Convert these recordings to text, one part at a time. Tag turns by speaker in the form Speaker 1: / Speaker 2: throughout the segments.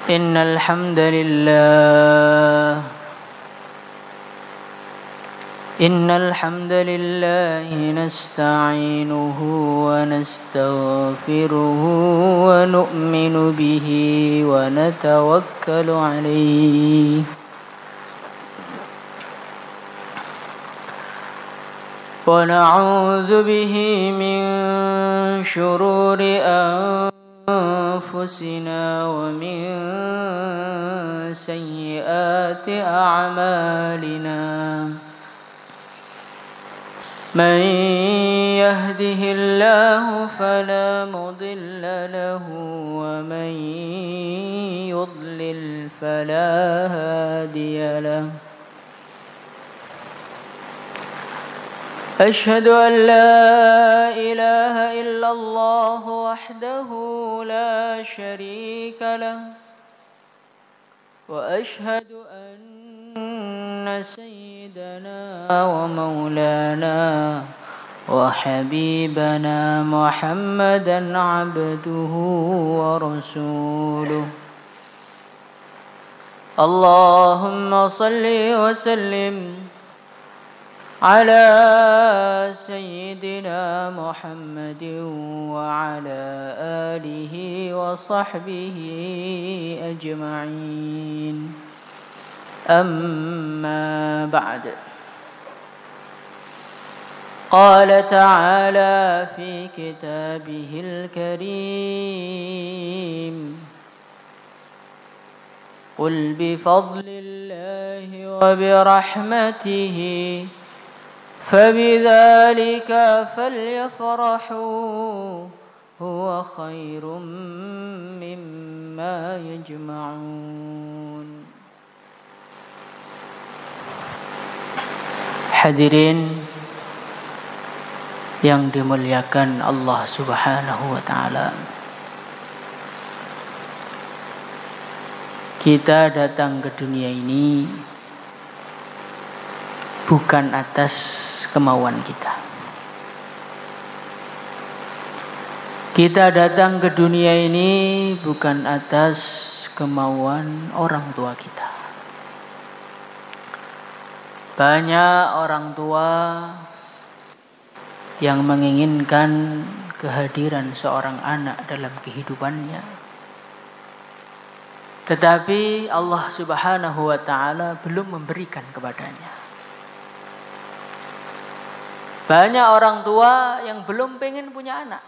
Speaker 1: إن الحمد لله نستعينه ونستغفره ونؤمن به ونتوكل عليه ونعوذ به من شرور أنفسنا ومن سيئات أعمالنا من يهده الله فلا مضل له ومن يضلل فلا هادي له أشهد أن لا إله إلا الله وحده لا شريك له وأشهد أن سيدنا ومولانا وحبيبنا محمدا عبده ورسوله اللهم صل وسلم على سيدنا محمد وعلى آله وصحبه أجمعين أما بعد قال تعالى في كتابه الكريم قل بفضل الله وبرحمته فبذلك فليفرحوا هو خير مما يجمعون. Hadirin yang dimuliakan Allah Subhanahu wa taala. Kita datang ke dunia ini bukan atas kemauan kita. Kita datang ke dunia ini bukan atas kemauan orang tua kita. Banyak orang tua yang menginginkan kehadiran seorang anak dalam kehidupannya. Tetapi Allah Subhanahu wa taala belum memberikan kepadanya. Banyak orang tua yang belum pengen punya anak.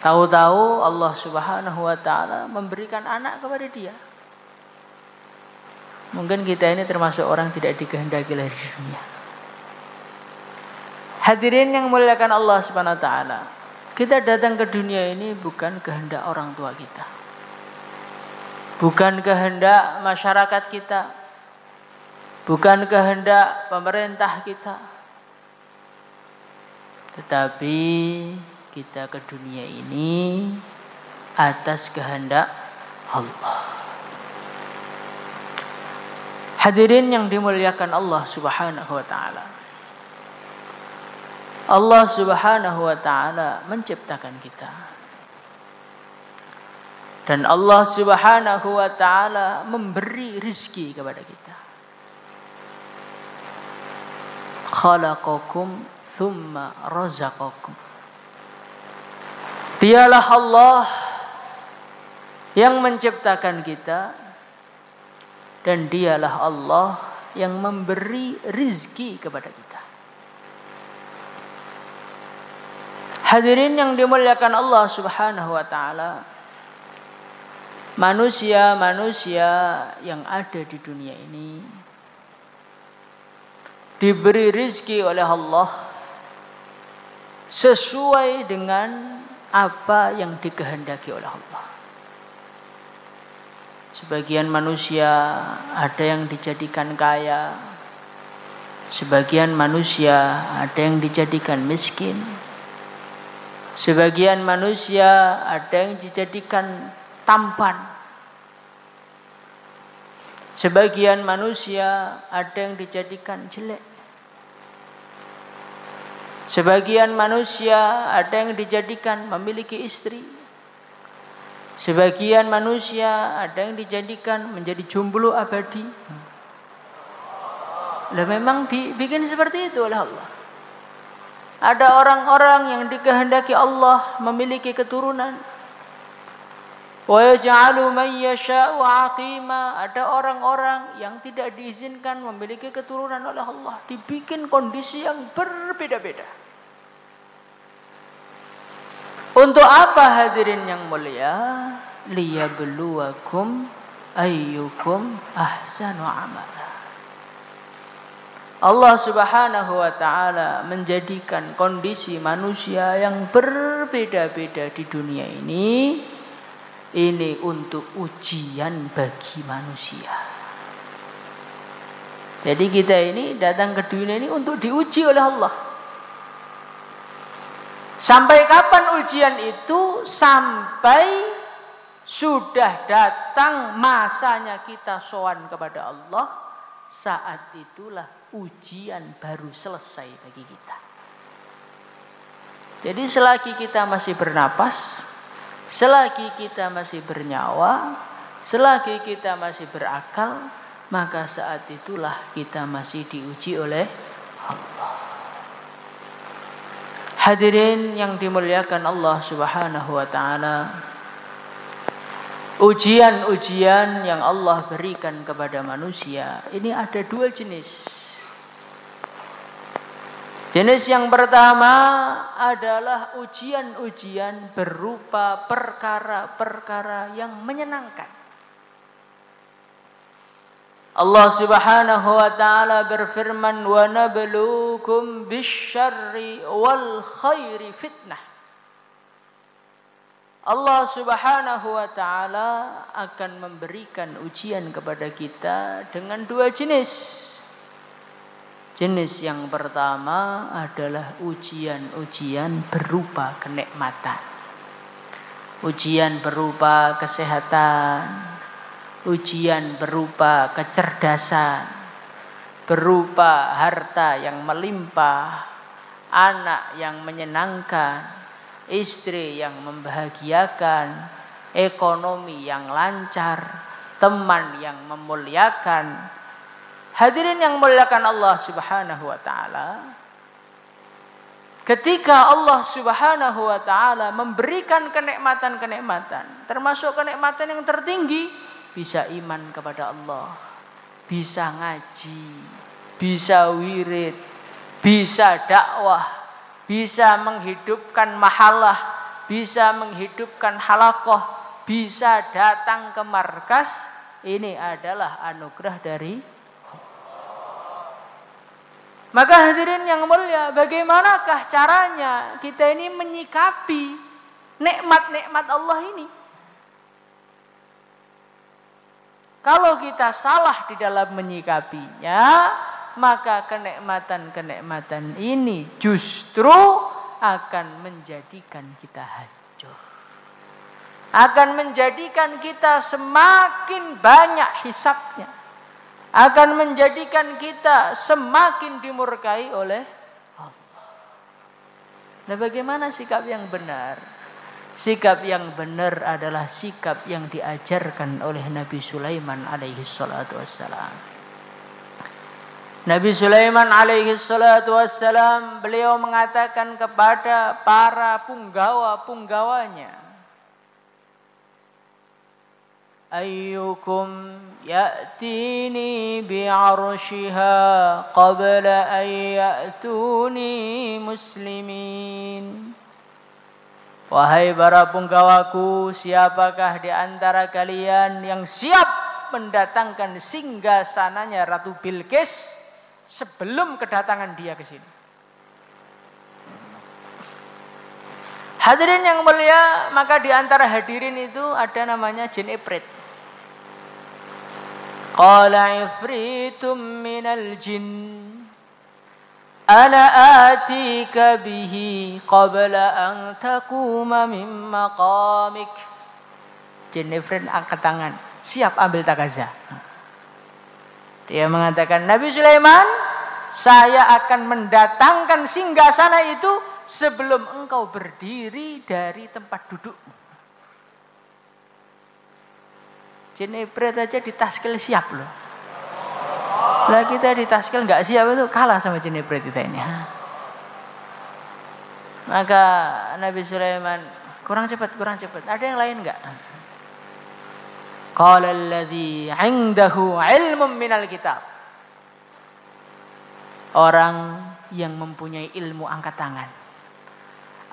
Speaker 1: Tahu-tahu Allah Subhanahu wa taala memberikan anak kepada dia. Mungkin kita ini termasuk orang tidak dikehendaki lahir di dunia. Hadirin yang muliakan Allah Subhanahu wa taala. Kita datang ke dunia ini bukan kehendak orang tua kita. Bukan kehendak masyarakat kita. Bukan kehendak pemerintah kita. Tetapi kita ke dunia ini atas kehendak Allah. Hadirin yang dimuliakan Allah Subhanahu wa taala. Allah Subhanahu wa taala menciptakan kita. Dan Allah Subhanahu wa taala memberi rizki kepada kita. Khalaqakum thumma razaqakum. Dialah Allah yang menciptakan kita dan dialah Allah yang memberi rizki kepada kita. Hadirin yang dimuliakan Allah Subhanahu wa taala. Manusia-manusia yang ada di dunia ini diberi rizki oleh Allah sesuai dengan apa yang dikehendaki oleh Allah. Sebagian manusia ada yang dijadikan kaya, sebagian manusia ada yang dijadikan miskin, sebagian manusia ada yang dijadikan tampan, sebagian manusia ada yang dijadikan jelek. Sebagian manusia ada yang dijadikan memiliki istri. Sebagian manusia ada yang dijadikan menjadi jomblo abadi. Lah memang dibikin seperti itu oleh Allah. Ada orang-orang yang dikehendaki Allah memiliki keturunan. Wa yaj'alu man yasha'u 'aqima. Ada orang-orang yang tidak diizinkan memiliki keturunan oleh Allah, dibikin kondisi yang berbeda-beda. Untuk apa hadirin yang mulia? Liyabluwakum ayyukum ahsanu amala. Allah Subhanahu wa taala menjadikan kondisi manusia yang berbeda-beda di dunia ini untuk ujian bagi manusia. Jadi kita ini datang ke dunia ini untuk diuji oleh Allah. Sampai kapan ujian itu? Sampai sudah datang masanya kita sowan kepada Allah. Saat itulah ujian baru selesai bagi kita. Jadi selagi kita masih bernapas, selagi kita masih bernyawa, selagi kita masih berakal, maka saat itulah kita masih diuji oleh Allah. Hadirin yang dimuliakan Allah Subhanahu wa taala, ujian-ujian yang Allah berikan kepada manusia ini ada dua jenis. Jenis yang pertama adalah ujian-ujian berupa perkara-perkara yang menyenangkan. Allah Subhanahu wa taala berfirman, "Wa nabluukum bisyarri wal khairi fitnah." Allah Subhanahu wa taala akan memberikan ujian kepada kita dengan dua jenis. Jenis yang pertama adalah ujian-ujian berupa kenikmatan. Ujian berupa kesehatan, ujian berupa kecerdasan, berupa harta yang melimpah, anak yang menyenangkan, istri yang membahagiakan, ekonomi yang lancar, teman yang memuliakan. Hadirin yang memuliakan Allah Subhanahu wa taala, ketika Allah Subhanahu wa taala memberikan kenikmatan-kenikmatan, termasuk kenikmatan yang tertinggi, bisa iman kepada Allah, bisa ngaji, bisa wirid, bisa dakwah, bisa menghidupkan mahalah, bisa menghidupkan halaqah, bisa datang ke markas. Ini adalah anugerah dari Allah. Maka hadirin yang mulia, bagaimanakah caranya kita ini menyikapi nikmat-nikmat Allah ini? Kalau kita salah di dalam menyikapinya, maka kenikmatan-kenikmatan ini justru akan menjadikan kita hancur. Akan menjadikan kita semakin banyak hisabnya. Akan menjadikan kita semakin dimurkai oleh Allah. Nah, bagaimana sikap yang benar? Sikap yang benar adalah sikap yang diajarkan oleh Nabi Sulaiman alaihi salatu wassalam. Nabi Sulaiman alaihi salatu wassalam, beliau mengatakan kepada para punggawa-punggawanya, ayyukum ya'tini bi'arshiha qabla an ya'tuni muslimin. Wahai para punggawaku, siapakah di antara kalian yang siap mendatangkan singgasananya Ratu Bilqis sebelum kedatangan dia ke sini? Hadirin yang mulia, maka di antara hadirin itu ada namanya jin ifrit. Qala ifritum minal jin ana atika bihi qabla an taquma min maqamik. Jin ifrit angkat tangan, siap ambil takazah. Dia mengatakan, Nabi Sulaiman, saya akan mendatangkan singgasana itu sebelum engkau berdiri dari tempat dudukmu. Jenepret aja ditaskil siap loh. Lah kita ditaskil nggak siap itu kalah sama jenepret kita ini. Maka Nabi Sulaiman kurang cepat. Ada yang lain nggak? Qala alladzi 'indahu 'ilmun minal kitab. Orang yang mempunyai ilmu angkat tangan.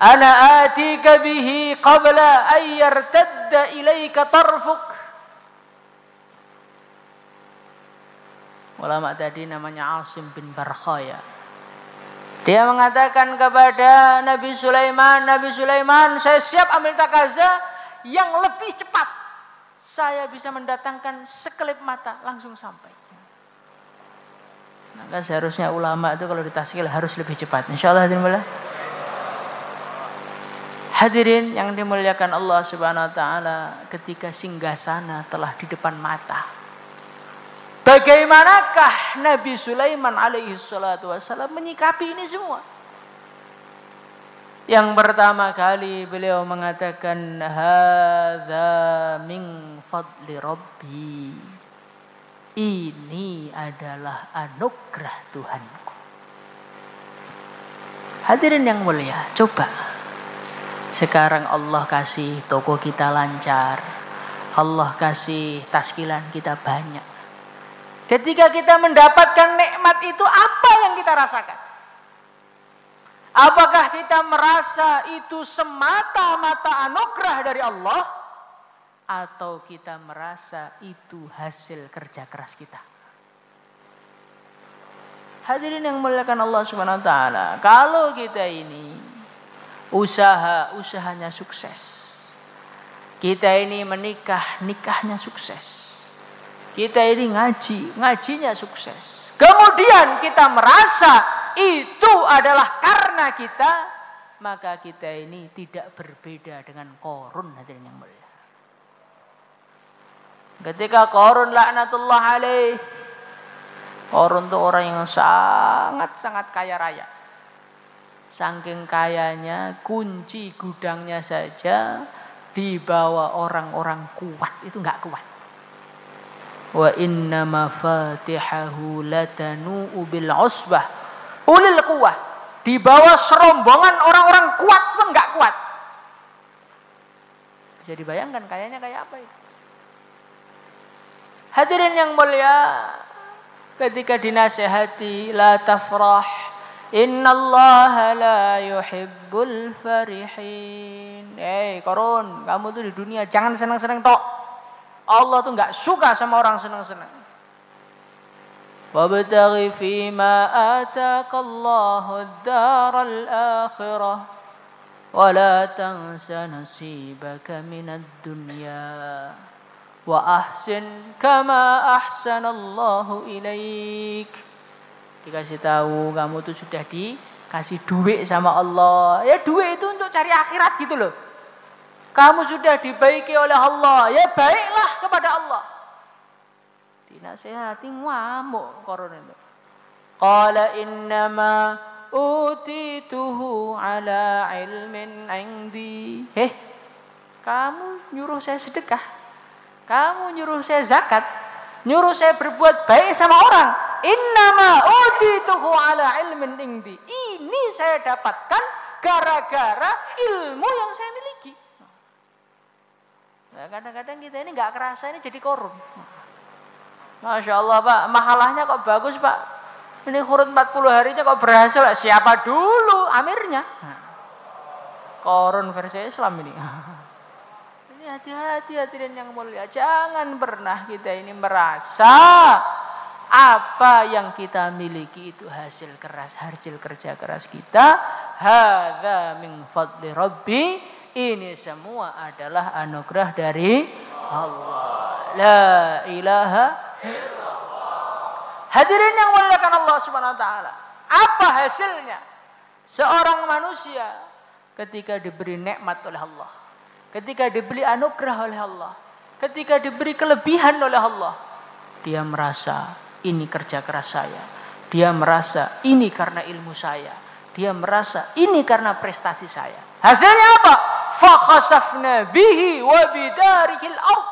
Speaker 1: Ana atika bihi qabla an yartadda ilaika tarfuk. Ulama tadi namanya Asim bin Barkhaya. Dia mengatakan kepada Nabi Sulaiman, saya siap ambil takaza yang lebih cepat. Saya bisa mendatangkan sekelip mata langsung sampai. Maka seharusnya ulama itu kalau ditaskil harus lebih cepat. Insyaallah hadirin yang dimuliakan Allah Subhanahu wa taala, ketika singgasana telah di depan mata. Bagaimanakah Nabi Sulaiman alaihi salatu wasallam menyikapi ini semua? Yang pertama kali beliau mengatakan hadza min fadli rabbi. Ini adalah anugerah Tuhanku. Hadirin yang mulia, coba sekarang Allah kasih toko kita lancar, Allah kasih taskilan kita banyak. Ketika kita mendapatkan nikmat itu, apa yang kita rasakan? Apakah kita merasa itu semata-mata anugerah dari Allah? Atau kita merasa itu hasil kerja keras kita? Hadirin yang muliakan Allah Subhanahu wa taala, kalau kita ini usahanya sukses. Kita ini menikah, nikahnya sukses. Kita ini ngajinya sukses. Kemudian kita merasa itu adalah karena kita, maka kita ini tidak berbeda dengan Qarun, hadirin yang mulia. Ketika Qarun laknatullah alaih, Qarun itu orang yang sangat kaya raya. Saking kayanya, kunci gudangnya saja dibawa orang-orang kuat, itu enggak kuat. Wa inna mafatihahu latanu bil usbah ulil quwwah. Di bawah serombongan orang-orang kuat pun enggak kuat. Bisa dibayangkan kayaknya kayak apa itu. Hadirin yang mulia, ketika dinasihati la tafrah innallaha la yuhibbul farihin. Qarun, kamu tuh di dunia jangan senang-senang tok. Allah tuh enggak suka sama orang senang-senang. Wabtaghi fima ataqallahu ad-daral akhirah wa la tansa nasibaka minad dunya wa ahsin kama ahsanallahu ilaik. Dikasih tahu kamu tuh sudah dikasih duit sama Allah. Ya duit itu untuk cari akhirat gitu loh. Kamu sudah dibaiki oleh Allah, ya baiklah kepada Allah. Dinasihati ngamuk Qarun itu. Qala innama utituhu ala ilmin indi. Kamu nyuruh saya sedekah, kamu nyuruh saya zakat, nyuruh saya berbuat baik sama orang. Innama utituhu ala ilmin indi. Ini saya dapatkan gara-gara ilmu yang saya miliki. Nah, kadang-kadang kita ini nggak kerasa ini jadi Qarun. Masya Allah Pak, mahalahnya kok bagus Pak. Ini kurun 40 harinya kok berhasil. Siapa dulu amirnya? Qarun versi Islam ini. Ini hati-hati hadirin yang mulia. Jangan pernah kita ini merasa apa yang kita miliki itu hasil kerja keras kita. Hadza min fadli rabbi. Ini semua adalah anugerah dari Allah. La ilaha illallah. Hadirin yang muliakan Allah Subhanahu wa taala. Apa hasilnya seorang manusia ketika diberi nikmat oleh Allah, ketika diberi anugerah oleh Allah, ketika diberi kelebihan oleh Allah, dia merasa ini kerja keras saya. Dia merasa ini karena ilmu saya. Dia merasa ini karena prestasi saya. Hasilnya apa? Fa khasafna bihi wa bidarihil ardh.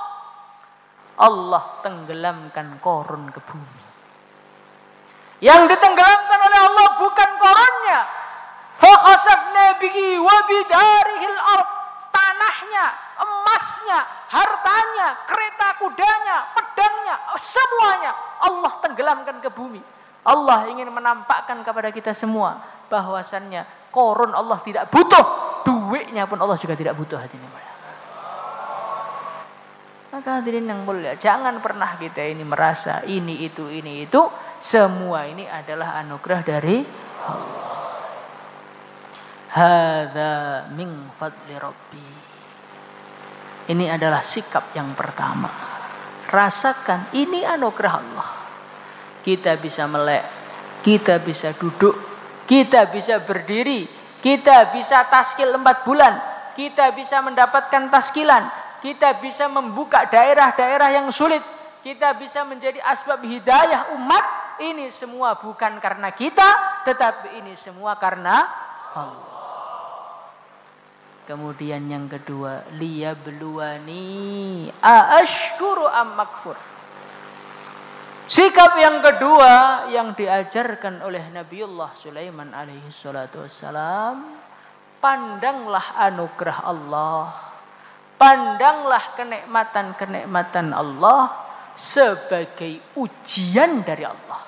Speaker 1: Allah tenggelamkan korun ke bumi. Yang ditenggelamkan oleh Allah bukan korunnya. Fa khasafna bihi wa bidarihil ard. Tanahnya, emasnya, hartanya, kereta kudanya, pedangnya, semuanya Allah tenggelamkan ke bumi. Allah ingin menampakkan kepada kita semua bahwasannya korun Allah tidak butuh, duitnya pun Allah juga tidak butuh. Hadirin mulia. Maka hadirin yang mulia, jangan pernah kita ini merasa ini itu, semua ini adalah anugerah dari Allah. Hadza min fadli Rabbi. Ini adalah sikap yang pertama. Rasakan ini anugerah Allah. Kita bisa melek, kita bisa duduk, kita bisa berdiri, kita bisa taskil 4 bulan, kita bisa mendapatkan taskilan, kita bisa membuka daerah-daerah yang sulit, kita bisa menjadi asbab hidayah umat. Ini semua bukan karena kita, tetapi ini semua karena Allah. Kemudian yang kedua, liyabluwani aashkuru am makfur. Sikap yang kedua yang diajarkan oleh Nabiullah Sulaiman alaihi salatu wassalam, pandanglah anugerah Allah, pandanglah kenikmatan-kenikmatan Allah sebagai ujian dari Allah.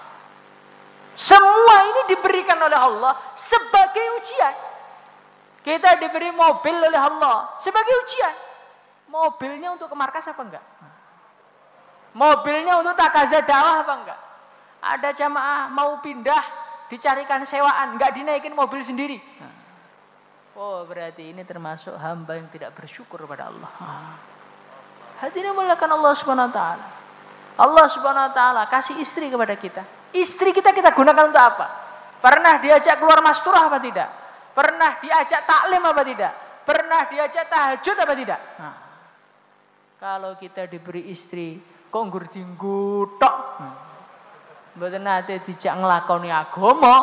Speaker 1: Semua ini diberikan oleh Allah sebagai ujian. Kita diberi mobil oleh Allah sebagai ujian. Mobilnya untuk ke markas apa enggak? Mobilnya untuk takazah dakwah apa enggak? Ada jamaah mau pindah, dicarikan sewaan, enggak dinaikin mobil sendiri. Oh, berarti ini termasuk hamba yang tidak bersyukur pada Allah. Hadirin muliakan Allah Subhanahu wa taala. Allah Subhanahu wa taala kasih istri kepada kita. Istri kita gunakan untuk apa? Pernah diajak keluar masturah apa tidak? Pernah diajak taklim apa tidak? Pernah diajak tahajud apa tidak? Nah, kalau kita diberi istri kok nggur dinggo tok. Mboten nate dijak nglakoni agama,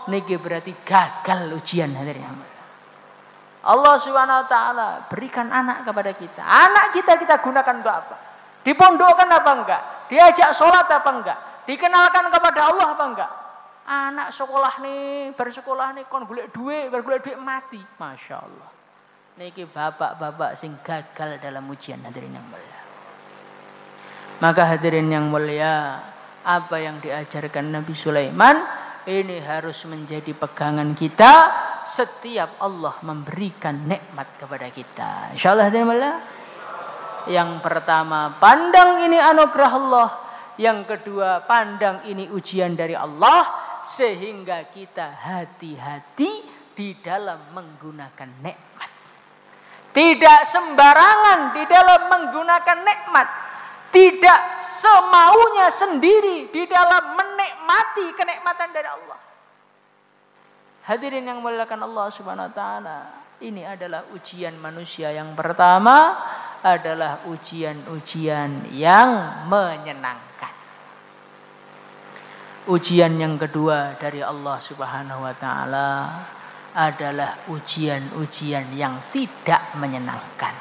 Speaker 1: niki berarti gagal ujian hadirin. Allah Subhanahu wa taala berikan anak kepada kita. Anak kita gunakan untuk apa? Dipondokkan apa enggak? Diajak sholat apa enggak? Dikenalkan kepada Allah apa enggak? Anak sekolah nih, bersekolah nih kon golek duit, mati. Masya Allah. Niki bapak-bapak sing gagal dalam ujian hadirin yang mulia. Maka hadirin yang mulia, apa yang diajarkan Nabi Sulaiman ini harus menjadi pegangan kita setiap Allah memberikan nikmat kepada kita. Insyaallah hadirin mulia. Yang pertama, pandang ini anugerah Allah. Yang kedua, pandang ini ujian dari Allah, sehingga kita hati-hati di dalam menggunakan nikmat. Tidak sembarangan di dalam menggunakan nikmat. Tidak semaunya sendiri di dalam menikmati kenikmatan dari Allah. Hadirin yang muliakan Allah Subhanahu wa taala, ini adalah ujian manusia yang pertama, adalah ujian-ujian yang menyenangkan. Ujian yang kedua dari Allah Subhanahu wa taala adalah ujian-ujian yang tidak menyenangkan.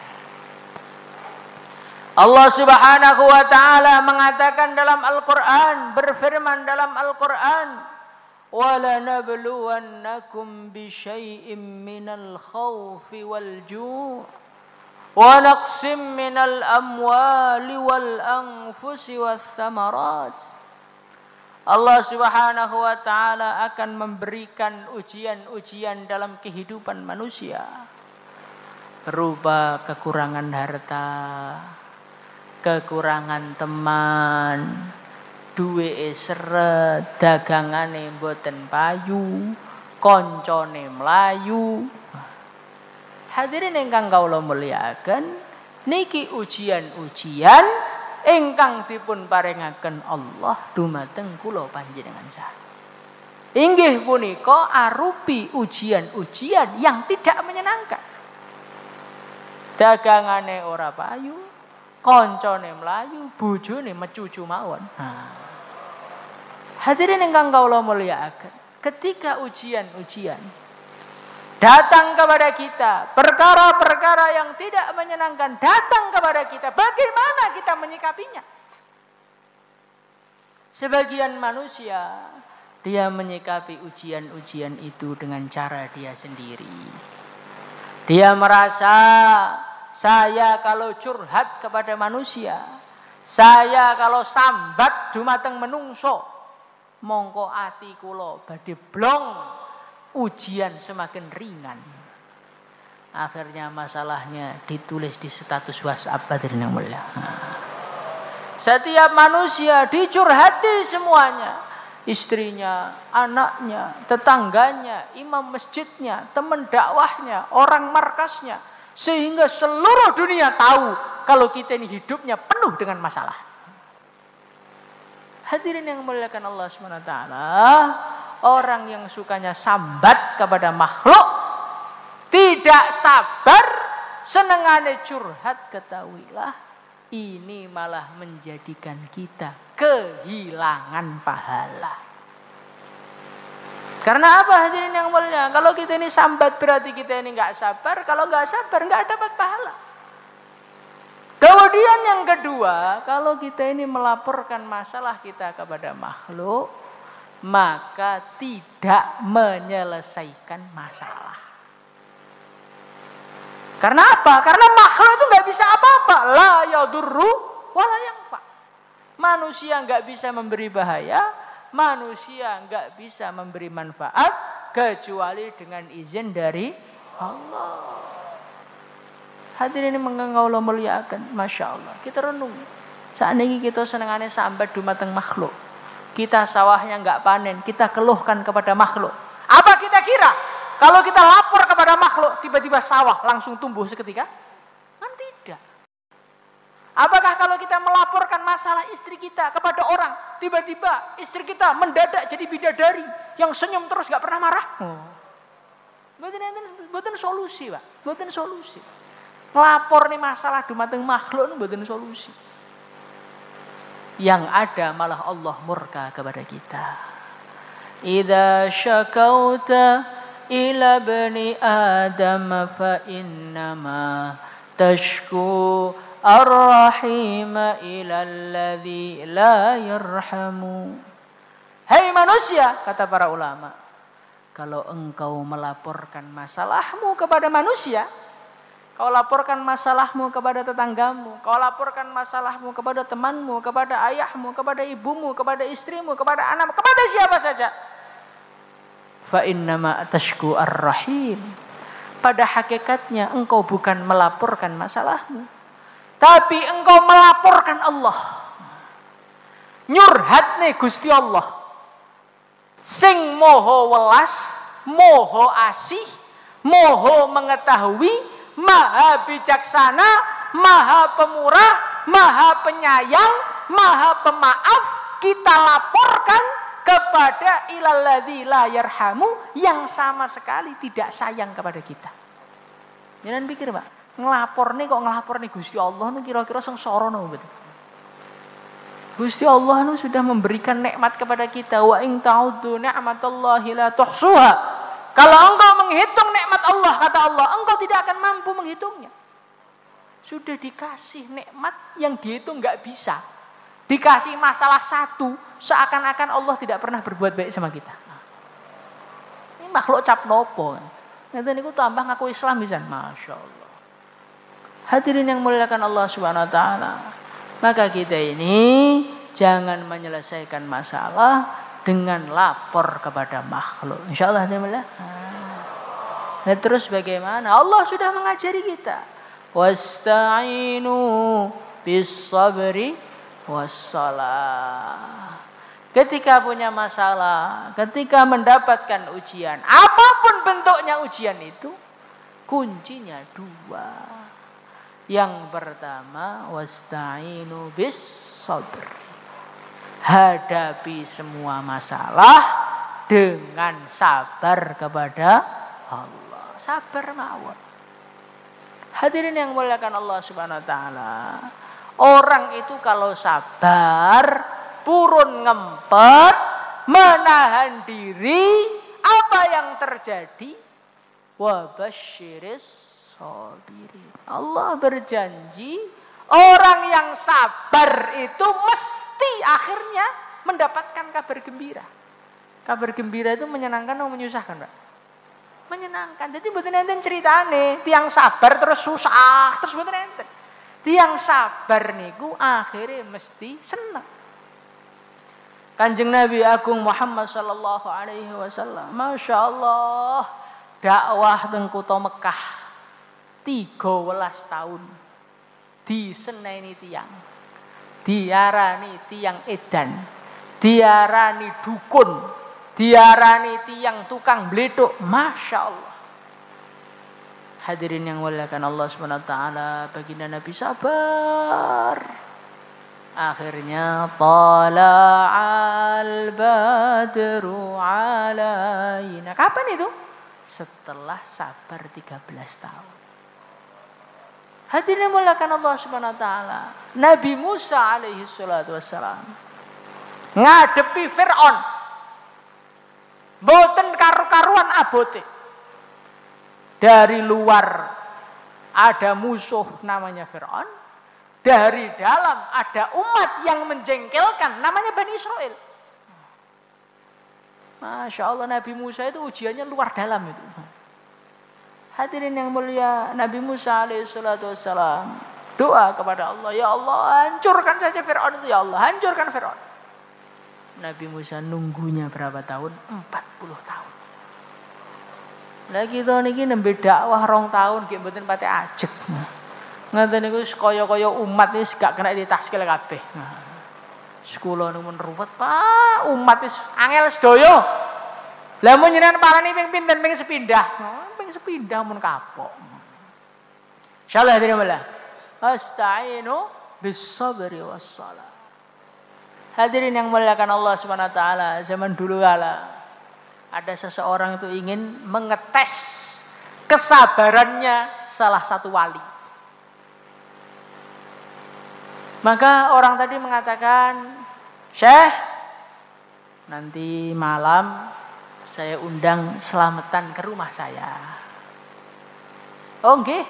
Speaker 1: Allah Subhanahu wa taala mengatakan dalam Al-Qur'an, berfirman dalam Al-Qur'an, "Wala nabluwannakum bisyai'im minal khaufi wal ju' wa naqsim minal amwali wal anfusi wath thamarat." Allah Subhanahu wa taala akan memberikan ujian-ujian dalam kehidupan manusia berupa kekurangan harta, kekurangan teman, duwe seret, dagangane mboten payu, koncone mlayu. Hadirin ingkang kawula mulyakaken, niki ujian-ujian ingkang dipun paringaken Allah dumateng kula panjenengan saha. Inggih punika arupi ujian-ujian yang tidak menyenangkan. Dagangane ora payu, koncone mlayu, bojone mecucu mawon. Hadirin ingkang kawula mulyakaken, ketika ujian-ujian datang kepada kita, perkara-perkara yang tidak menyenangkan datang kepada kita, bagaimana kita menyikapinya? Sebagian manusia dia menyikapi ujian-ujian itu dengan cara dia sendiri. Dia merasa saya kalau curhat kepada manusia, saya kalau sambat dumateng menungso, mongko ati kula badhe blong, ujian semakin ringan. Akhirnya masalahnya ditulis di status WhatsApp hadirin yang mulia. Setiap manusia dicurhati semuanya. Istrinya, anaknya, tetangganya, imam masjidnya, teman dakwahnya, orang markasnya. Sehingga seluruh dunia tahu kalau kita ini hidupnya penuh dengan masalah. Hadirin yang memuliakan Allah SWT. Orang yang sukanya sambat kepada makhluk, tidak sabar, senengane curhat, ketahuilah ini malah menjadikan kita kehilangan pahala. Karena apa hadirin yang mulia? Kalau kita ini sambat berarti kita ini nggak sabar. Kalau nggak sabar nggak dapat pahala. Kemudian yang kedua, kalau kita ini melaporkan masalah kita kepada makhluk, maka tidak menyelesaikan masalah. Karena apa? Karena makhluk itu nggak bisa apa-apa. La yadurru wa la yanfa. Manusia nggak bisa memberi bahaya, manusia nggak bisa memberi manfaat kecuali dengan izin dari Allah. Hadirin ini mengengaulah muliakan, masya Allah. Kita renung. Saat ini kita senengane sambat dumateng makhluk. Kita sawahnya nggak panen, kita keluhkan kepada makhluk. Apa kita kira? Kalau kita lapor kepada makhluk, tiba-tiba sawah langsung tumbuh seketika? Kan tidak. Apakah kalau kita melaporkan masalah istri kita kepada orang, tiba-tiba istri kita mendadak jadi bidadari yang senyum terus gak pernah marah? Bukan solusi, Pak. Bukan solusi. Ngelapor nih masalah dumateng makhluk bukan solusi. Yang ada malah Allah murka kepada kita. Idza syakauta ila bani Adam fa innama tashku ar-rahima ila alladhi la yarhamu. Hai manusia, kata para ulama, kalau engkau melaporkan masalahmu kepada manusia, kau laporkan masalahmu kepada tetanggamu, kau laporkan masalahmu kepada temanmu, kepada ayahmu, kepada ibumu, kepada istrimu, kepada anakmu, kepada siapa saja, fa innama tashku ar-rahim. Pada hakikatnya engkau bukan melaporkan masalahmu, tapi engkau melaporkan Allah. Nyurhat nih Gusti Allah, sing moho welas, moho asih, moho mengetahui, maha bijaksana, maha pemurah, maha penyayang, maha pemaaf. Kita laporkan kepada ilalladzi la yarhamu, yang sama sekali tidak sayang kepada kita. Jangan pikir, Pak, ngelapor nih Gusti Allah nih kira-kira sengsara no betul. Gusti Allah nih sudah memberikan nikmat kepada kita. Wa in ta'uddu ni'matallahi la tuhsuha. Kalau engkau menghitung nikmat Allah, kata Allah, engkau tidak akan mampu menghitungnya. Sudah dikasih nikmat yang dihitung enggak bisa. Dikasih masalah satu, seakan-akan Allah tidak pernah berbuat baik sama kita. Ini makhluk cap nopo. Nanti niku tambah ngaku Islam bisa, masya Allah. Hadirin yang muliakan Allah Subhanahu Wa Taala, maka kita ini jangan menyelesaikan masalah dengan lapor kepada makhluk. Insya Allah, nah, terus bagaimana? Allah sudah mengajari kita. Wasta'inu bis sabri wassalah. Ketika punya masalah, ketika mendapatkan ujian, apapun bentuknya ujian itu, kuncinya dua. Yang pertama, wasta'inu bis sabr. Hadapi semua masalah dengan sabar kepada Allah. Sabar mawon. Hadirin yang muliakan Allah Subhanahu Wa Taala. Orang itu kalau sabar, purun ngempet, menahan diri, apa yang terjadi? Wa basyiris sabirin. Allah berjanji, orang yang sabar itu mesti akhirnya mendapatkan kabar gembira. Kabar gembira itu menyenangkan atau menyusahkan, Pak? Menyenangkan. Jadi mboten enten ceritane, tiang sabar terus susah, terus mboten enten. Tiang sabar niku akhirnya mesti senang. Kanjeng Nabi Agung Muhammad sallallahu alaihi wasallam, Masya Allah, dakwah teng kutha Mekah 13 tahun diseneni tiang. Diarani tiang edan, diarani dukun, diarani tiang tukang bledok. Masya Allah. Hadirin yang muliakan Allah SWT, baginda Nabi sabar. Akhirnya tala'al badru alaina. Kapan itu? Setelah sabar 13 tahun. Hadirin yang muliakan Allah SWT, Nabi Musa alaihi salatu wassalam ngadepi Fir'aun. Boten karu-karuan abote. Dari luar ada musuh namanya Fir'aun. Dari dalam ada umat yang menjengkelkan namanya Bani Israel. Masya Allah, Nabi Musa itu ujiannya luar dalam itu. Hadirin yang mulia, Nabi Musa alaihissalatu wassalam doa kepada Allah, ya Allah hancurkan saja Fir'aun itu, ya Allah hancurkan Fir'aun. Nabi Musa nunggunya berapa tahun? 40 tahun. Lagi tahun ini nembe dakwah 2 tahun nggih mboten pati ajeg. Ngoten niku kaya-kaya umat wis gak kena ditaskil kabeh. Sekolah niku ruwet, Pak. Umat wis angel sedaya. Lah mun jenengan parani ping pinten ping sepindah. Ping sepindah mun kapok. Insyaallah hadirin billah. Asta'inu bis-sabri was-shalah. Hadirin yang muliakan Allah Subhanahu wa taala, zaman dulu kala ada seseorang itu ingin mengetes kesabarannya salah satu wali. Maka orang tadi mengatakan, Syekh, nanti malam saya undang selamatan ke rumah saya. Oh nggih.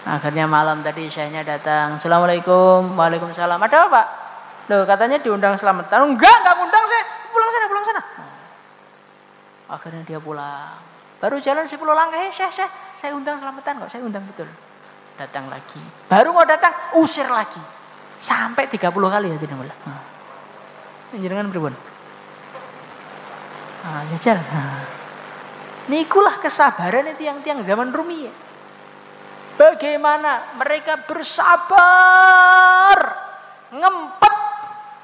Speaker 1: Akhirnya malam tadi syekhnya datang. Assalamualaikum. Waalaikumsalam. Ada apa, Pak? Loh, katanya diundang selamatan. Enggak ngundang saya. Pulang sana. Akhirnya dia pulang. Baru jalan 10 langkah, Syekh, saya undang selamatan kok, saya undang betul. Datang lagi. Baru mau datang, usir lagi. Sampai 30 kali ya tidak mulai. Jenengan pripun? Jajal. Nikulah kesabaran tiang-tiang zaman rumiyin. Bagaimana mereka bersabar, ngempet,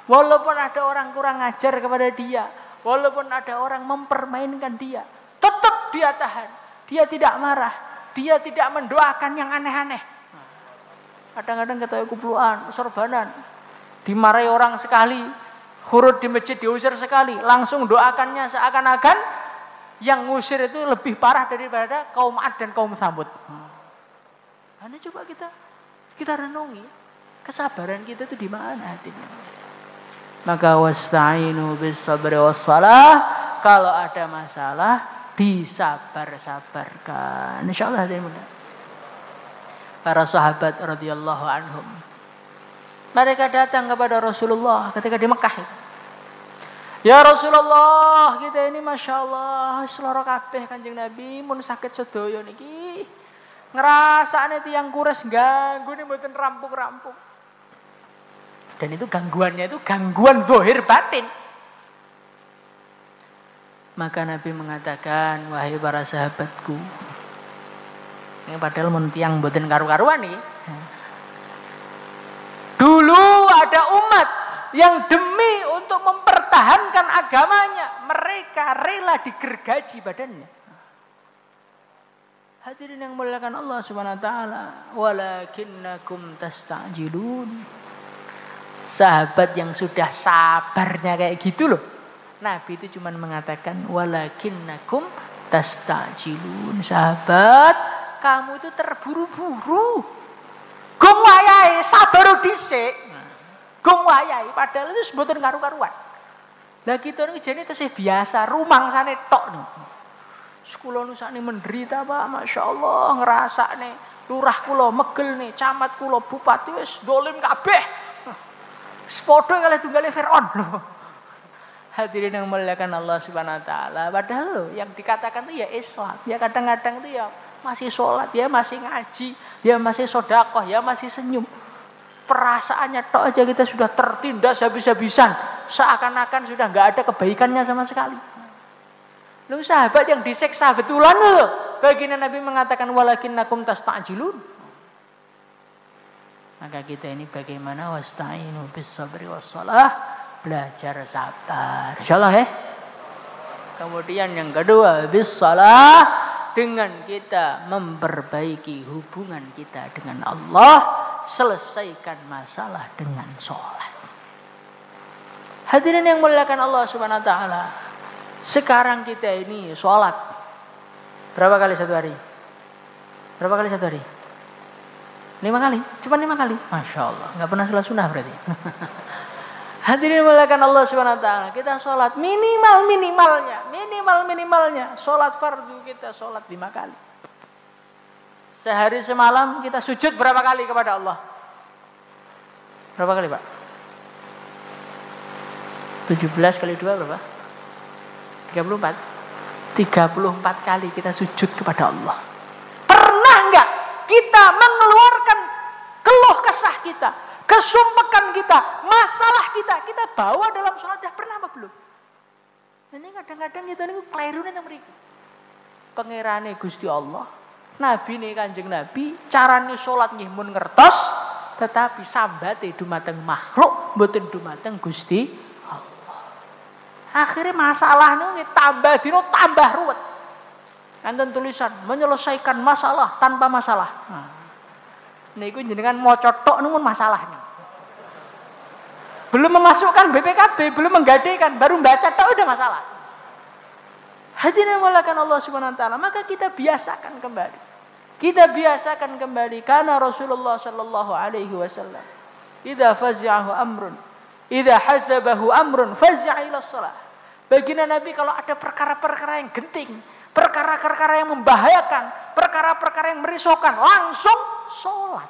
Speaker 1: walaupun ada orang kurang ajar kepada dia, walaupun ada orang mempermainkan dia, tetap dia tahan. Dia tidak marah, dia tidak mendoakan yang aneh-aneh. Kadang-kadang kata kupluan, sorbanan, dimarahi orang sekali, huruf di masjid diusir sekali, langsung doakannya seakan-akan yang ngusir itu lebih parah daripada kaum Ad dan kaum Tsamud. Anda coba kita renungi kesabaran kita itu di mana hatinya. Maka wasta'inu bis-sabri was-shalah, kalau ada masalah disabar-sabarkan. Insyaallah hadirin. Para sahabat radhiyallahu anhum, mereka datang kepada Rasulullah ketika di Mekah. Ya Rasulullah, kita ini Masya Allah seloro kabeh Kanjeng Nabi mun sakit sedaya niki. Ngerasane tiyang kures ganggu ini mboten rampung-rampung. Dan itu gangguannya itu gangguan zahir batin. Maka Nabi mengatakan, wahai para sahabatku, ini padahal mun tiyang mboten karu-karuan iki. Dulu ada umat yang demi untuk mempertahankan agamanya, mereka rela digergaji badannya. Hadirin yang muliakan Allah Subhanahu wa taala, walakinnakum tasta'jilun. Sahabat yang sudah sabarnya kayak gitu loh. Nabi itu cuma mengatakan walakinnakum tasta'jilun. Sahabat, kamu itu terburu-buru. Gong wayahe sabar dhisik. Gong wayahe padahal itu mboten karu-karuan. Lah kita niku jane tesih biasa, rumangsane tok niku. Kula nu sakne menderita, Pak, Masya Allah, ngerasane lurah kula megel nih, camat kula, bupati wis dolim kabeh. Sepodo kalih tunggale Firaun lho. Hadirin yang memuliakan Allah Subhanahu wa taala. Padahal loh yang dikatakan itu ya Islam. Ya kadang-kadang itu ya masih sholat, ya masih ngaji, ya masih sedekah, ya masih senyum. Perasaannya tok aja kita sudah tertindas habis-habisan. Seakan-akan sudah enggak ada kebaikannya sama sekali. Lu sahabat yang diseksa betulan loh. Baginda Nabi mengatakan walakinnakum tasta'jilun. Maka kita ini bagaimana wasta'inu bis sabri wassalah. Belajar sabar. Insyaallah ya. Kemudian yang kedua, bisalah, dengan kita memperbaiki hubungan kita dengan Allah, selesaikan masalah dengan sholat. Hadirin yang muliakan Allah Subhanahu wa taala. Sekarang kita ini sholat berapa kali satu hari? Berapa kali satu hari? 5 kali? Cuma 5 kali? Masya Allah. Gak pernah salah sunnah berarti. Hadirin mulakan Allah Subhanahu wa taala. Kita sholat minimalnya. Sholat fardu kita sholat 5 kali. Sehari semalam kita sujud berapa kali kepada Allah? Berapa kali, Pak? 17 kali 2 berapa? 34. 34 kali kita sujud kepada Allah. Pernah enggak kita mengeluarkan keluh kesah kita, kesumpekan kita, masalah kita bawa dalam sholat? Dah pernah apa belum? Ini kadang-kadang kita ini keliru nih mriki. Pangerane Gusti Allah, Nabi nih Kanjeng Nabi, carane sholat nggih mun ngertos, tetapi sambate dumateng makhluk, mboten dumateng Gusti Allah. Akhirnya masalah niku tambah dino tambah ruwet. Enten tulisan menyelesaikan masalah tanpa masalah. Nah, niku jenengan maca tok niku masalahnya. Belum memasukkan BPKB, belum menggadaikan, baru baca tok udah masalah. Hadirin mulakan Allah Subhanahu wa taala, maka kita biasakan kembali. Kita biasakan kembali karena Rasulullah sallallahu alaihi wasallam, idza fazi'ahu amrun, idza hasabahu amrun fazi'a ila shalah. Baginda Nabi kalau ada perkara-perkara yang genting, perkara-perkara yang membahayakan, perkara-perkara yang merisaukan, langsung sholat.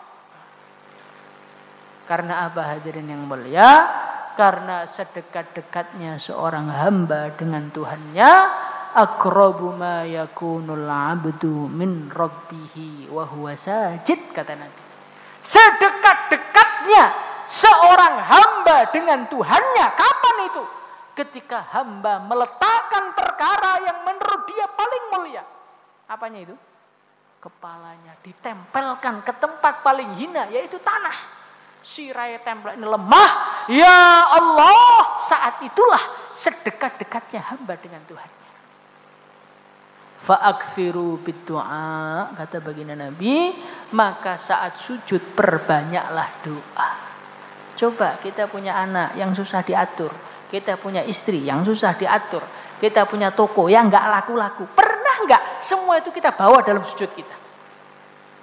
Speaker 1: Karena apa hadirin yang mulia? Karena sedekat-dekatnya seorang hamba dengan Tuhannya, aqrabu ma yakunul 'abdu min rabbih wa huwa sajid, kata Nabi. Sedekat-dekatnya seorang hamba dengan Tuhannya, kapan itu? Ketika hamba meletakkan perkara yang menurut dia paling mulia. Apanya itu? Kepalanya ditempelkan ke tempat paling hina, yaitu tanah. Sirai tempel ini lemah, ya Allah, saat itulah sedekat-dekatnya hamba dengan Tuhannya. Fa'akfiru bid-du'a, kata baginda Nabi, maka saat sujud perbanyaklah doa. Coba kita punya anak yang susah diatur, kita punya istri yang susah diatur, kita punya toko yang enggak laku-laku. Pernah enggak semua itu kita bawa dalam sujud kita?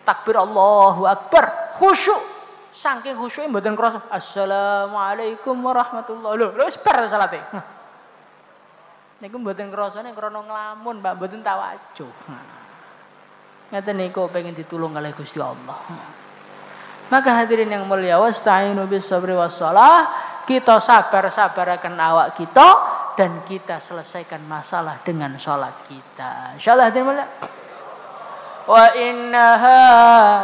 Speaker 1: Takbir Allahu Akbar, khusyuk. Saking khusyuknya mboten krasa. Assalamualaikum warahmatullahi wabarakatuh. Lho wis bar salate. Niku mboten krasane krana nglamun, Mbak, mboten tawajuh. Ngaten niku pengen ditulung kalih Gusti Allah. Maka hadirin yang mulia, wasta'inu bis sabri wassalah, kita sabar-sabaraken awak kita dan kita selesaikan masalah dengan salat kita. Insyaallah hadirin mulia. Wa innaha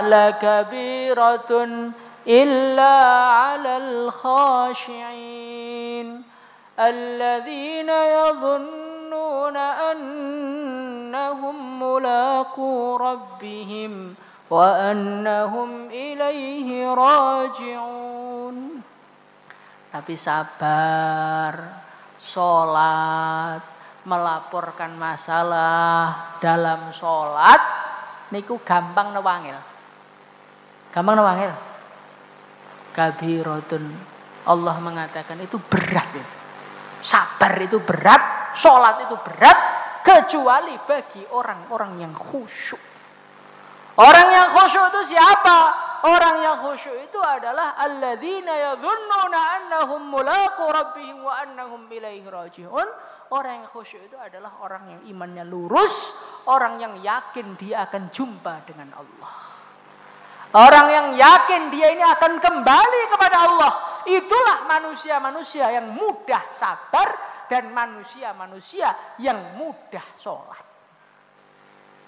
Speaker 1: lakabiratun إلا على الخاشعين الذين يظنون أنهم ملاقو ربهم وأنهم إليه راجعون. Tapi sabar, sholat, melaporkan masalah dalam sholat niku gampang newangil. Gampang newangil. Kabiratun, Allah mengatakan itu berat itu. Sabar itu berat, sholat itu berat, kecuali bagi orang-orang yang khusyuk. Orang yang khusyuk itu siapa? Orang yang khusyuk itu adalah alladzina yadhunnuna annahum mulaqu rabbihim wa annahum ilaihi raji'un. Orang yang khusyuk itu adalah orang yang imannya lurus, orang yang yakin dia akan jumpa dengan Allah. Orang yang yakin dia ini akan kembali kepada Allah. itulah manusia-manusia yang mudah sabar dan manusia-manusia yang mudah sholat.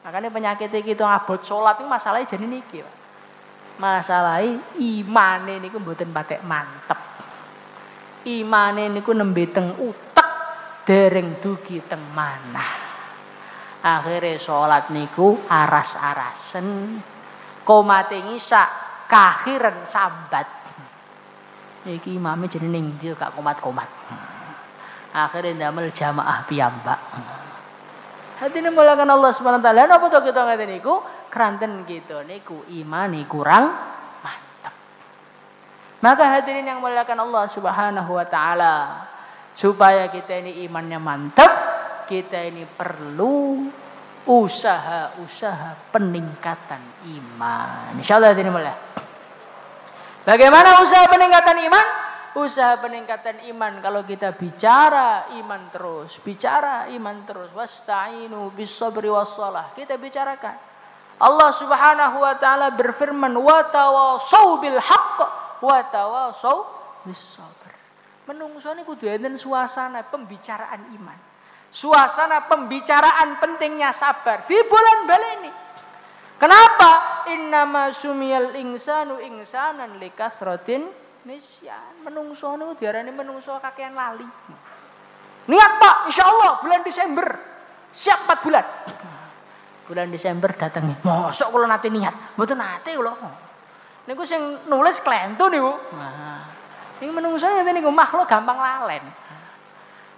Speaker 1: Makanya penyakit kita ngabot sholat ini masalahnya jadi niki, Pak. Masalahnya imane niku mboten patek mantep. Imane niku nembe teng utek dereng dugi teng manah. Akhirnya sholat niku aras-arasen, komate ngisak kakhiren sambat. Iki imame jenenge ning ndi gak komat-komat. Akhirnya ndamel jamaah piyambak. Hadine mulakan Allah Subhanahu wa taala. Napa to kita ngene niku? Kranten kita niku imane kurang mantap. Maka hadirin yang mulakan Allah Subhanahu wa taala, supaya kita ini imannya mantap, kita ini perlu usaha-usaha peningkatan iman. Insyaallah hadirin mulai. Bagaimana usaha peningkatan iman? Usaha peningkatan iman kalau kita bicara iman terus, wasta'inu bis-sabri was-shalah. Kita bicarakan. Allah Subhanahu wa taala berfirman, "Wa tawasau bil haqq wa tawasau bis-sabr." Menungso niku kudu enten suasana pembicaraan iman. Suasana pembicaraan pentingnya sabar di bulan baleni. Kenapa? Innama sumiyal insanu insanan likathratin nisyan. Menungso niku diarani menungso kakean lali. Niat Pak, insyaallah bulan Desember siap 4 bulan. Bulan Desember datangi. Mosok kula nate niat, mboten nate kula. Niku sing nulis klentu niku. Nah, iki menungso ngene niku makhluk gampang lalen.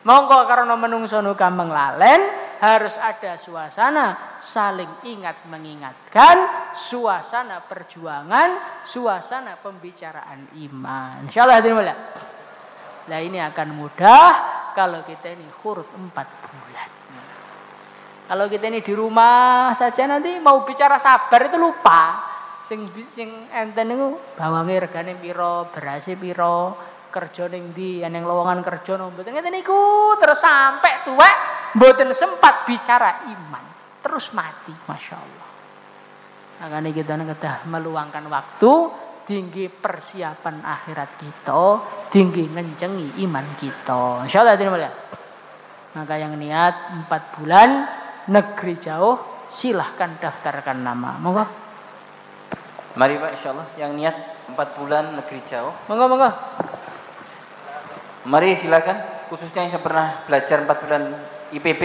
Speaker 1: Monggo karena menungso niku gampang lalen, harus ada suasana saling ingat mengingatkan, suasana perjuangan, suasana pembicaraan iman. Insyaallah hadirin mulia. Nah ini akan mudah kalau kita ini khurut 4 bulan. Kalau kita ini di rumah saja nanti mau bicara sabar itu lupa. Sing enten niku bawange regane pira, berase pira, kerja ning ndi, ning lowongan kerja mboten ngeten niku terus sampai tuwek mboten sempat bicara iman, terus mati, masyaallah. Makanya kita kedah meluangkan waktu tinggi persiapan akhirat kita, tinggi ngencengi iman kita. Insyaallah hadirin mulia. Maka yang niat 4 bulan negeri jauh silahkan daftarkan nama. Monggo.
Speaker 2: Mari Pak, insyaallah yang niat 4 bulan negeri jauh.
Speaker 1: Monggo.
Speaker 2: Mari silakan, khususnya yang pernah belajar 4 bulan IPB,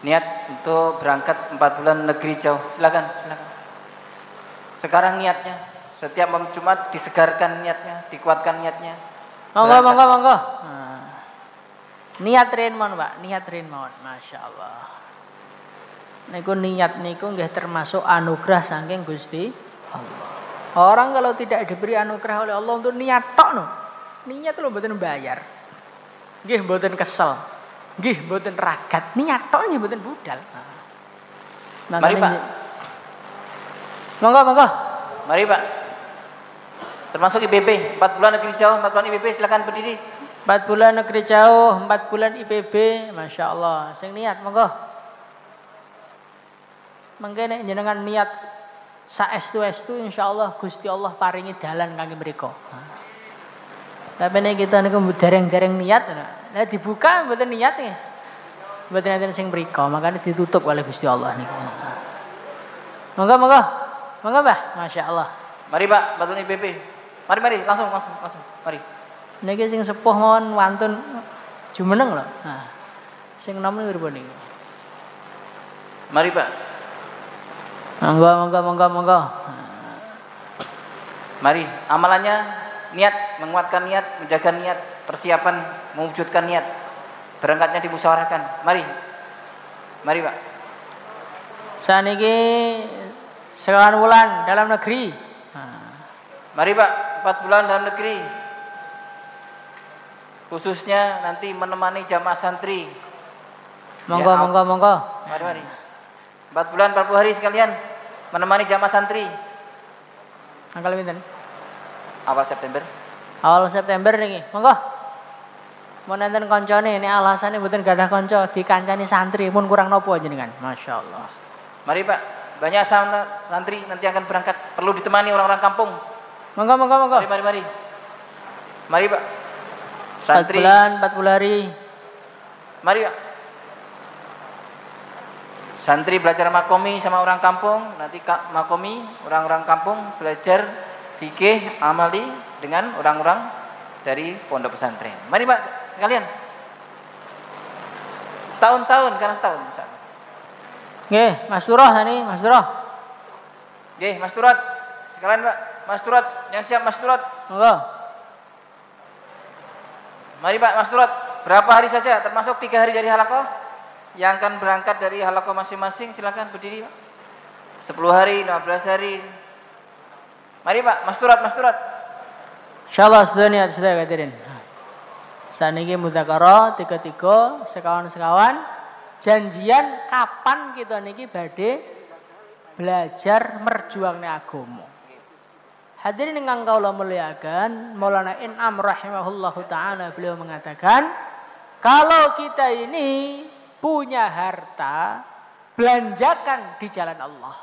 Speaker 2: niat untuk berangkat 4 bulan negeri jauh. Silakan. Sekarang niatnya, setiap malam Jumat disegarkan niatnya, dikuatkan niatnya.
Speaker 1: Monggo. Nah. Niat rin mon, Pak, niat rin mon. Masyaallah. Niku niat niku nggih termasuk anugerah saking Gusti Allah. Orang kalau tidak diberi anugerah oleh Allah untuk niat tok no. Niat lho mboten bayar. Nggih mboten kesel. Nggih mboten ragat. Niat tok nggih mboten budal. Nah,
Speaker 2: mari Pak.
Speaker 1: Monggo.
Speaker 2: Mari Pak. Termasuk IPB, 4 bulan negeri jauh, 4 bulan IPB, silakan berdiri.
Speaker 1: 4 bulan negeri jauh, 4 bulan IPB, Masya Allah. Sing niat, monggo. Mengkene jenengan niat saestu-estu insyaallah Gusti Allah paringi dalan kangge mriku. Tapi nek kita niku dereng-dereng niat, nah dibuka mboten niat nggih. Mboten enten sing mriku, makane ditutup oleh Gusti Allah niku. Monggo, Mbah. Masya Allah.
Speaker 2: Mari Pak, Bapak IPB. Mari, langsung. Mari.
Speaker 1: Niki sing sepuh mawon wantun jumeneng lho. Nah. Sing nom niku pripun niku?
Speaker 2: Mari Pak.
Speaker 1: Monggo.
Speaker 2: Mari, amalannya niat, menguatkan niat, menjaga niat, persiapan mewujudkan niat. Berangkatnya dimusyawarahkan. Mari Pak.
Speaker 1: Saniki sekian bulan dalam negeri.
Speaker 2: Mari Pak, 4 bulan dalam negeri. Khususnya nanti menemani jamaah santri.
Speaker 1: Monggo.
Speaker 2: Mari. 4 bulan 40 hari sekalian menemani jamaah santri.
Speaker 1: Tanggal pinten?
Speaker 2: Awal September.
Speaker 1: Awal September niki. Monggo. Mun enten kancane nek alasane mboten gadah kanca dikancani santri pun kurang napa jenengan. Masyaallah.
Speaker 2: Mari Pak, banyak santri nanti akan berangkat, perlu ditemani orang-orang kampung.
Speaker 1: Monggo.
Speaker 2: Mari. Mari Pak.
Speaker 1: 4 bulan, 40 hari.
Speaker 2: Mari Pak. Santri belajar makomi sama orang kampung, nanti makomi orang-orang kampung belajar fikih amali dengan orang-orang dari pondok pesantren. Mari Pak sekalian. Setahun karena setahun.
Speaker 1: Nggih, Mas Turah tadi, Mas Turah.
Speaker 2: Nggih, Mas Turat. Sekalian Pak, Mas Turat, yang siap Mas Turat.
Speaker 1: Monggo.
Speaker 2: Mari Pak, Mas Turat. Berapa hari saja termasuk 3 hari dari halaqah? Yang akan berangkat dari halaqah masing-masing silakan berdiri Pak. 10 hari, 15 hari. Mari Pak, Mas Turat.
Speaker 1: Insyaallah sedaya hadirin. Saniki mudzakarah tiga-tiga sekawan-sekawan janjian kapan kita niki badhe belajar merjuangne agama. Hadirin ingkang kula muliakan, Maulana In'am rahimahullahu taala beliau mengatakan, kalau kita ini punya harta, belanjakan di jalan Allah.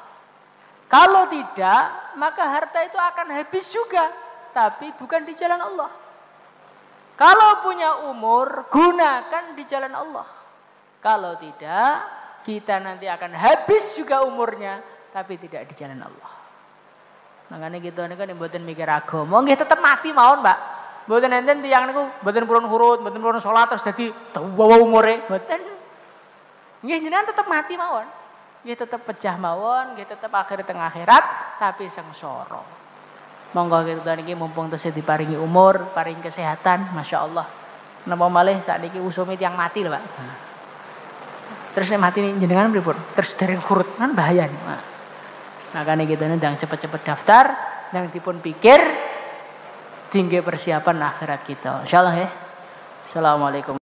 Speaker 1: Kalau tidak, maka harta itu akan habis juga, tapi bukan di jalan Allah. Kalau punya umur, gunakan di jalan Allah. Kalau tidak, kita nanti akan habis juga umurnya, tapi tidak di jalan Allah. Makanya kita ini kan mboten mikir agama, nggih tetep mati mawon, Mbak. Mboten enten tiyang niku mboten purun khurut, mboten purun salat terus dadi tuwa umure, mboten. Nggih jenengan tetep mati mawon. Nggih tetep pecah mawon, nggih tetep akhir teng akhirat tapi sengsara. Monggo kita niki mumpung tesih diparingi umur, paring kesehatan, masyaallah. Napa malih sakniki usumi tiyang mati lho, Pak. Terus nek mati jenengan pripun? Terus dereng khurut kan bahaya. Makanya kita ndang cepet-cepet daftar yang dipun pikir tinggi persiapan akhirat kita. Insyaallah ya. Assalamualaikum.